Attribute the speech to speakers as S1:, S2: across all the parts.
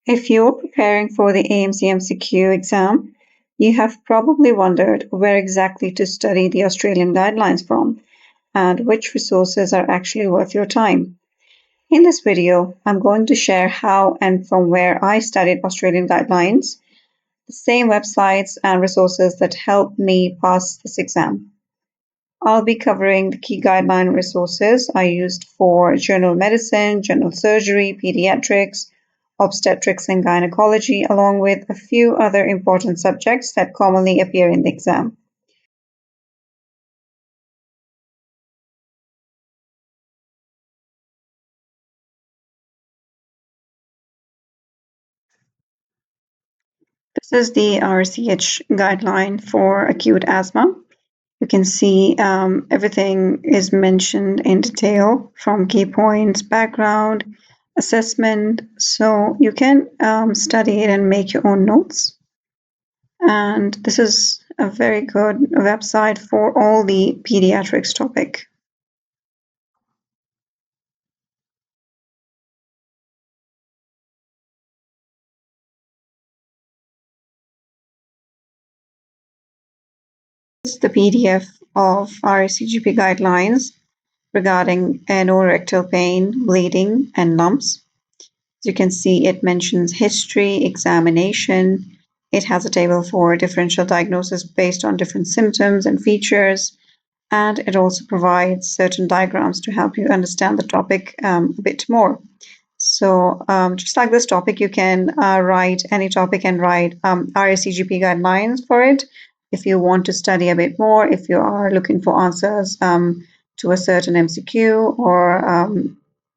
S1: If you're preparing for the AMC MCQ exam, you have probably wondered where exactly to study the Australian guidelines from and which resources are actually worth your time. In this video, I'm going to share how and from where I studied Australian guidelines, the same websites and resources that helped me pass this exam. I'll be covering the key guideline resources I used for general medicine, general surgery, pediatrics, obstetrics, and gynecology, along with a few other important subjects that commonly appear in the exam. This is the RCH guideline for acute asthma. You can see everything is mentioned in detail from key points, background, assessment. So you can study it and make your own notes. And this is a very good website for all the pediatrics topic. This is the PDF of RCGP guidelines regarding anorectal pain, bleeding, and lumps. As you can see, it mentions history, examination. It has a table for differential diagnosis based on different symptoms and features. And it also provides certain diagrams to help you understand the topic a bit more. So just like this topic, you can write any topic and write RACGP guidelines for it. If you want to study a bit more, if you are looking for answers to a certain MCQ or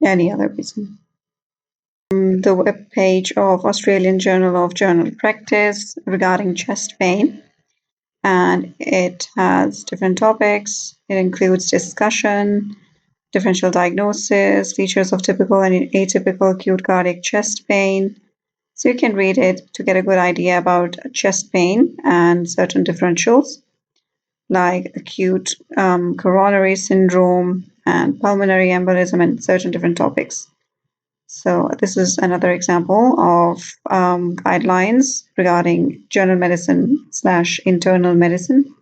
S1: any other reason. The web page of Australian Journal of General Practice regarding chest pain. And it has different topics. It includes discussion, differential diagnosis, features of typical and atypical acute cardiac chest pain. So you can read it to get a good idea about chest pain and certain differentials like acute coronary syndrome and pulmonary embolism and certain different topics. So this is another example of guidelines regarding general medicine / internal medicine.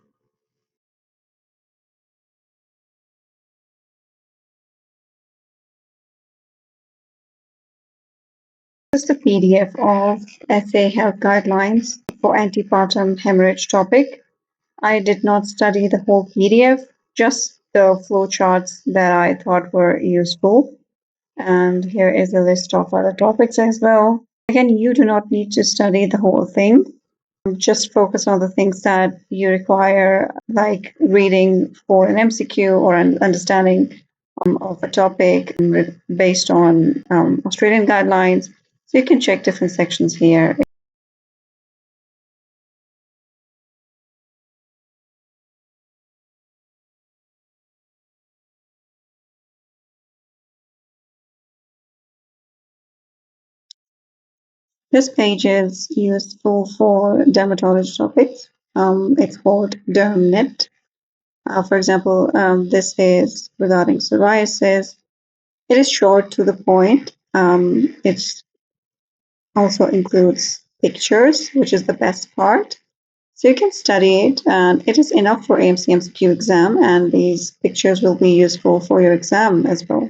S1: This is the PDF of SA Health Guidelines for Antepartum Hemorrhage topic. I did not study the whole PDF, just the flowcharts that I thought were useful. And here is a list of other topics as well. Again, you do not need to study the whole thing. Just focus on the things that you require, like reading for an MCQ or an understanding of a topic based on Australian guidelines. So you can check different sections here. This page is useful for dermatology topics. It's called DermNet. For example, this is regarding psoriasis. It is short to the point. It also includes pictures, which is the best part. So you can study it, and it is enough for AMC MCQ exam, and these pictures will be useful for your exam as well.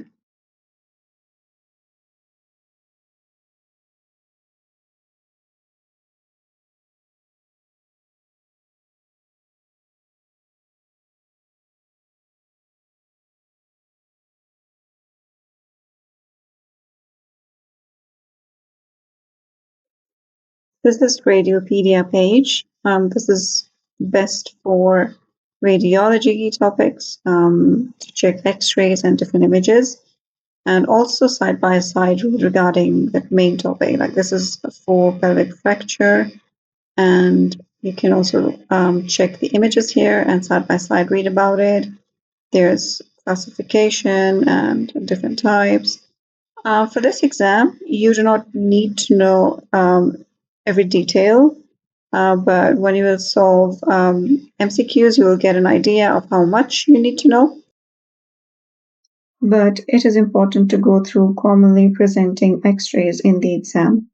S1: This is Radiopedia page. This is best for radiology topics, to check x-rays and different images, and also side by side regarding the main topic. Like this is for pelvic fracture, and you can also check the images here and side by side read about it. There's classification and different types. For this exam, you do not need to know every detail, but when you will solve MCQs, you will get an idea of how much you need to know. But it is important to go through commonly presenting x-rays in the exam.